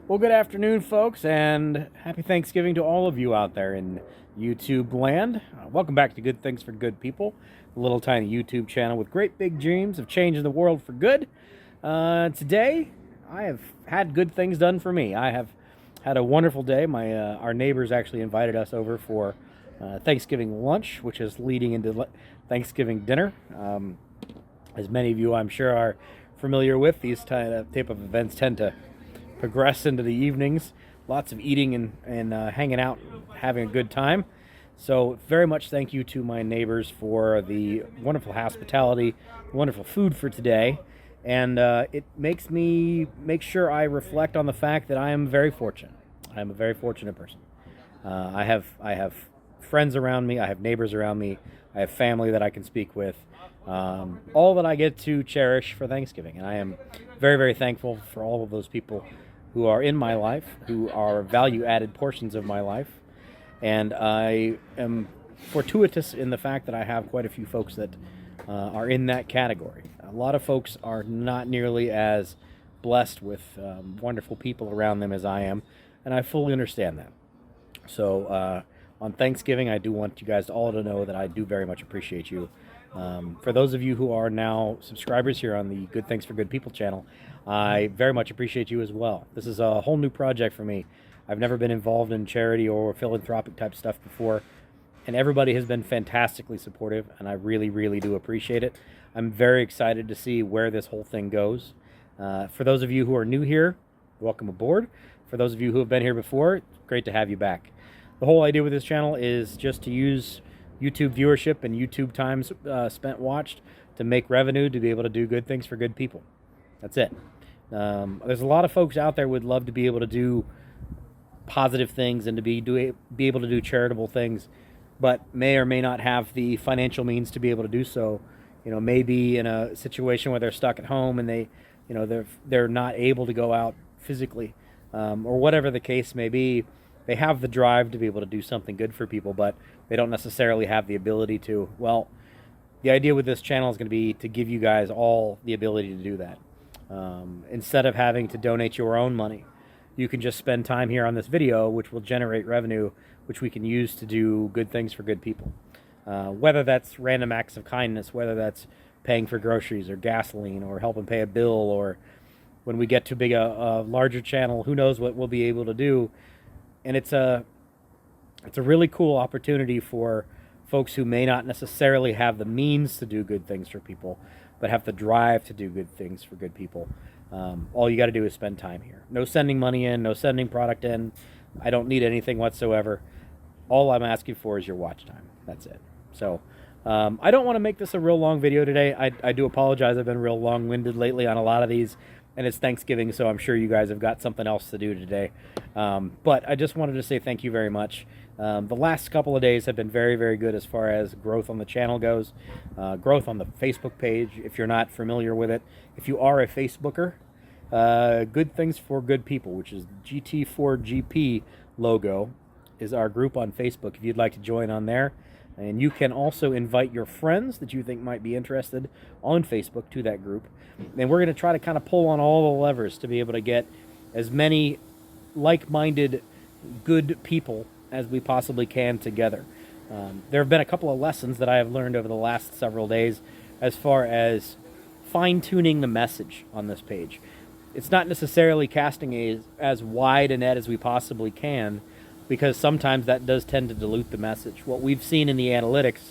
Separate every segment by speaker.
Speaker 1: Well, good afternoon, folks, and happy Thanksgiving to all of you out there in YouTube land. Welcome back to Good Things for Good People, a little tiny YouTube channel with great big dreams of changing the world for good. Today, I have had good things done for me. I have had a wonderful day. Our neighbors actually invited us over for Thanksgiving lunch, which is leading into Thanksgiving dinner. As many of you, I'm sure, are familiar with, these type of events tend to progress into the evenings. Lots of eating and hanging out, having a good time. So very much thank you to my neighbors for the wonderful hospitality, wonderful food for today. And it makes me make sure I reflect on the fact that I am very fortunate. I am a very fortunate person. I have friends around me. I have neighbors around me. I have family that I can speak with. All that I get to cherish for Thanksgiving. And I am very, very thankful for all of those people who are in my life, who are value-added portions of my life. And I am fortuitous in the fact that I have quite a few folks that are in that category. A lot of folks are not nearly as blessed with wonderful people around them as I am, and I fully understand that. So on Thanksgiving, I do want you guys all to know that I do very much appreciate you. For those of you who are now subscribers here on the Good Things for Good People channel, I very much appreciate you as well. This is a whole new project for me. I've never been involved in charity or philanthropic type stuff before, and everybody has been fantastically supportive, and I really, really do appreciate it. I'm very excited to see where this whole thing goes. For those of you who are new here, welcome aboard. For those of you who have been here before, great to have you back. The whole idea with this channel is just to use YouTube viewership and YouTube time spent watched to make revenue to be able to do good things for good people. That's it. There's a lot of folks out there who would love to be able to do positive things and to be able to do charitable things, but may or may not have the financial means to be able to do so. You know, maybe in a situation where they're stuck at home and they're not able to go out physically, or whatever the case may be. They have the drive to be able to do something good for people, but they don't necessarily have the ability to. Well, the idea with this channel is going to be to give you guys all the ability to do that. Instead of having to donate your own money, you can just spend time here on this video, which will generate revenue, which we can use to do good things for good people. Whether that's random acts of kindness, whether that's paying for groceries or gasoline or helping pay a bill, or when we get to a larger channel, who knows what we'll be able to do. And it's a really cool opportunity for folks who may not necessarily have the means to do good things for people, but have the drive to do good things for good people. All you got to do is spend time here. No sending money in, no sending product in. I don't need anything whatsoever. All I'm asking for is your watch time. That's it. So I don't want to make this a real long video today. I do apologize. I've been real long-winded lately on a lot of these. And it's Thanksgiving, so I'm sure you guys have got something else to do today. But I just wanted to say thank you very much. The last couple of days have been very, very good as far as growth on the channel goes. Growth on the Facebook page, if you're not familiar with it. If you are a Facebooker, Good Things for Good People, which is GT4GP logo, is our group on Facebook if you'd like to join on there. And you can also invite your friends that you think might be interested on Facebook to that group. And we're going to try to kind of pull on all the levers to be able to get as many like-minded, good people as we possibly can together. There have been a couple of lessons that I have learned over the last several days as far as fine-tuning the message on this page. It's not necessarily casting as wide a net as we possibly can, because sometimes that does tend to dilute the message. What we've seen in the analytics,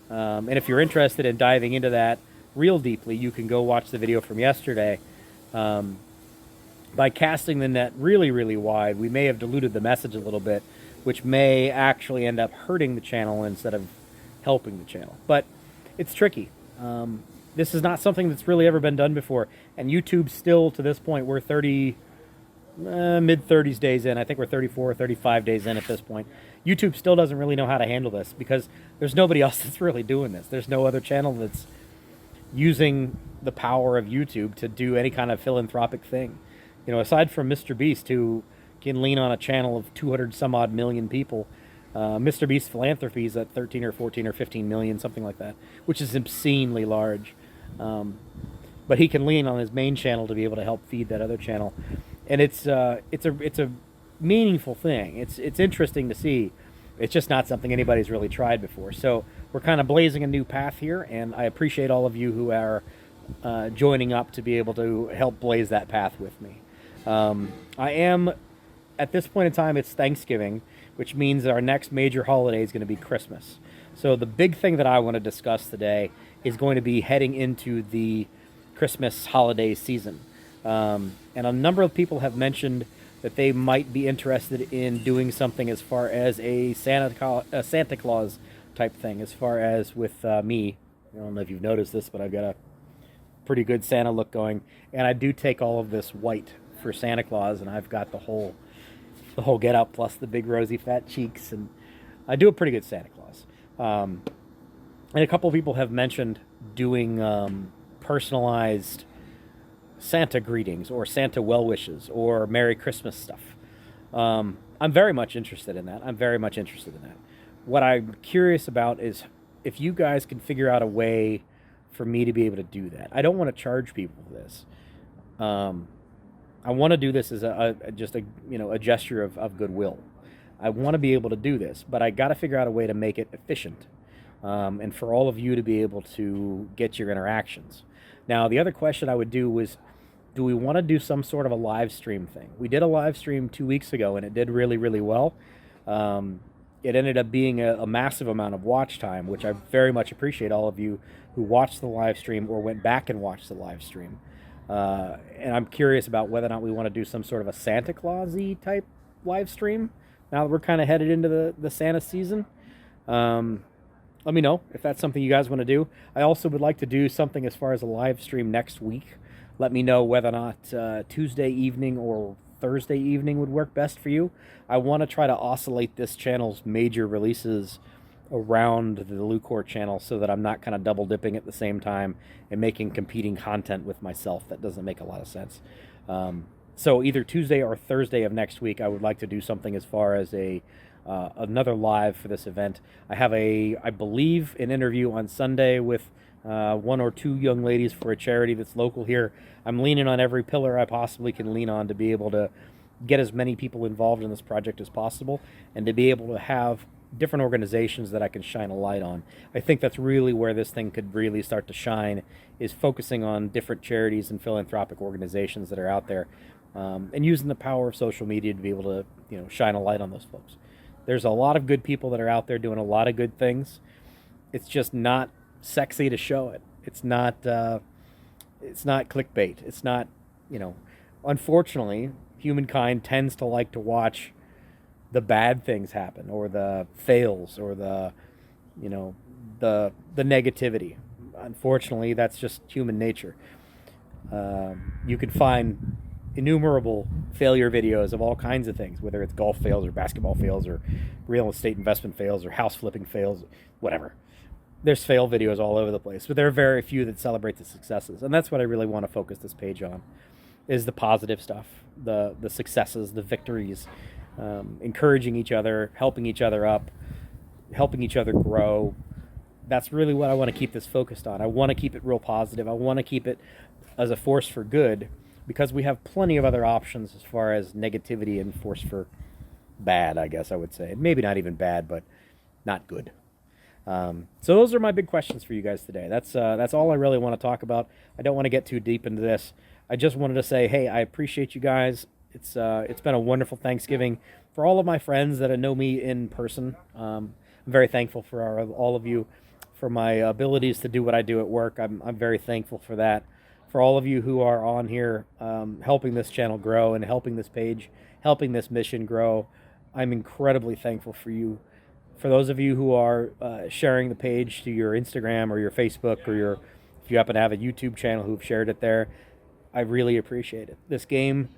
Speaker 1: and if you're interested in diving into that real deeply, you can go watch the video from yesterday. By casting the net really, really wide, we may have diluted the message a little bit, which may actually end up hurting the channel instead of helping the channel. But it's tricky. This is not something that's really ever been done before. And YouTube still, to this point, we're mid-30s days in. I think we're 34 or 35 days in at this point. YouTube still doesn't really know how to handle this because there's nobody else that's really doing this. There's no other channel that's using the power of YouTube to do any kind of philanthropic thing. You know, aside from Mr. Beast, who can lean on a channel of 200 some odd million people, Mr. Beast Philanthropy is at 13 or 14 or 15 million, something like that, which is obscenely large. But he can lean on his main channel to be able to help feed that other channel. and it's a meaningful thing. It's interesting to see. It's just not something anybody's really tried before. So we're kind of blazing a new path here, and I appreciate all of you who are joining up to be able to help blaze that path with me. I am, at this point in time, it's Thanksgiving, which means our next major holiday is going to be Christmas. So the big thing that I want to discuss today is going to be heading into the Christmas holiday season. And a number of people have mentioned that they might be interested in doing something as far as a Santa Claus type thing, as far as with me. I don't know if you've noticed this, but I've got a pretty good Santa look going, and I do take all of this white for Santa Claus, and I've got the whole get up plus the big rosy fat cheeks, and I do a pretty good Santa Claus. And a couple of people have mentioned doing personalized Santa greetings or Santa well wishes or Merry Christmas stuff. I'm very much interested in that. What I'm curious about is if you guys can figure out a way for me to be able to do that. I don't want to charge people for this. I want to do this as just a gesture of goodwill. I want to be able to do this, but I got to figure out a way to make it efficient, and for all of you to be able to get your interactions. Now, the other question I would do was, do we want to do some sort of a live stream thing? We did a live stream 2 weeks ago, and it did really, really well. It ended up being a massive amount of watch time, which I very much appreciate all of you who watched the live stream or went back and watched the live stream. And I'm curious about whether or not we want to do some sort of a Santa Claus-y type live stream now that we're kind of headed into the Santa season. Let me know if that's something you guys want to do. I also would like to do something as far as a live stream next week. Let me know whether or not Tuesday evening or Thursday evening would work best for you. I want to try to oscillate this channel's major releases around the Lucor channel so that I'm not kind of double dipping at the same time and making competing content with myself. That doesn't make a lot of sense. So either Tuesday or Thursday of next week, I would like to do something as far as another live for this event. I have I believe, an interview on Sunday with one or two young ladies for a charity that's local here. I'm leaning on every pillar I possibly can lean on to be able to get as many people involved in this project as possible and to be able to have different organizations that I can shine a light on. I think that's really where this thing could really start to shine, is focusing on different charities and philanthropic organizations that are out there, and using the power of social media to be able to, shine a light on those folks. There's a lot of good people that are out there doing a lot of good things. It's just not sexy to show it. It's not clickbait. It's not, unfortunately, humankind tends to like to watch the bad things happen, or the fails, or the negativity. Unfortunately, that's just human nature. You could find innumerable failure videos of all kinds of things, whether it's golf fails or basketball fails or real estate investment fails or house flipping fails, whatever. There's fail videos all over the place, but there are very few that celebrate the successes. And that's what I really want to focus this page on, is the positive stuff, the successes, the victories, encouraging each other, helping each other up, helping each other grow. That's really what I want to keep this focused on. I want to keep it real positive. I want to keep it as a force for good, because we have plenty of other options as far as negativity and force for bad, I guess I would say. Maybe not even bad, but not good. So those are my big questions for you guys today. That's all I really want to talk about. I don't want to get too deep into this. I just wanted to say, hey, I appreciate you guys. It's been a wonderful Thanksgiving. For all of my friends that know me in person, I'm very thankful for all of you, for my abilities to do what I do at work. I'm very thankful for that. For all of you who are on here, helping this channel grow and helping this page, helping this mission grow, I'm incredibly thankful for you. For those of you who are sharing the page to your Instagram or your Facebook, or if you happen to have a YouTube channel who've shared it there, I really appreciate it. This game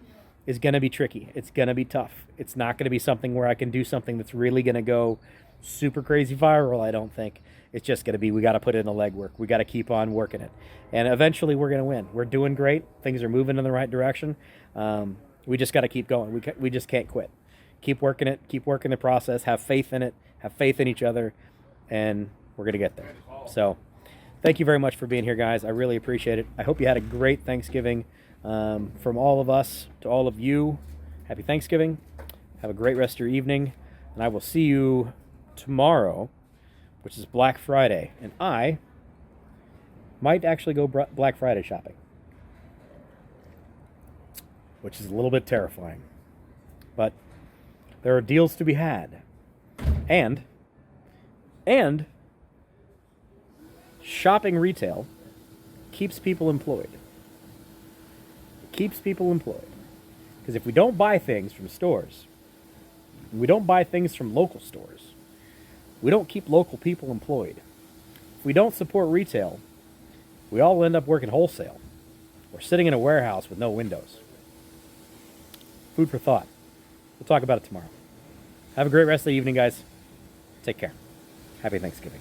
Speaker 1: is going to be tricky. It's going to be tough. It's not going to be something where I can do something that's really going to go super crazy viral, I don't think. It's just going to be, we got to put in the legwork. We got to keep on working it. And eventually we're going to win. We're doing great. Things are moving in the right direction. We just got to keep going. We just can't quit. Keep working it. Keep working the process. Have faith in it. Have faith in each other. And we're going to get there. So thank you very much for being here, guys. I really appreciate it. I hope you had a great Thanksgiving. From all of us to all of you, happy Thanksgiving. Have a great rest of your evening. And I will see you tomorrow, which is Black Friday. And I might actually go Black Friday shopping, which is a little bit terrifying. But there are deals to be had. And shopping retail keeps people employed. It keeps people employed. Because if we don't buy things from stores, we don't buy things from local stores, we don't keep local people employed. If we don't support retail, we all end up working wholesale or sitting in a warehouse with no windows. Food for thought. We'll talk about it tomorrow. Have a great rest of the evening, guys. Take care. Happy Thanksgiving.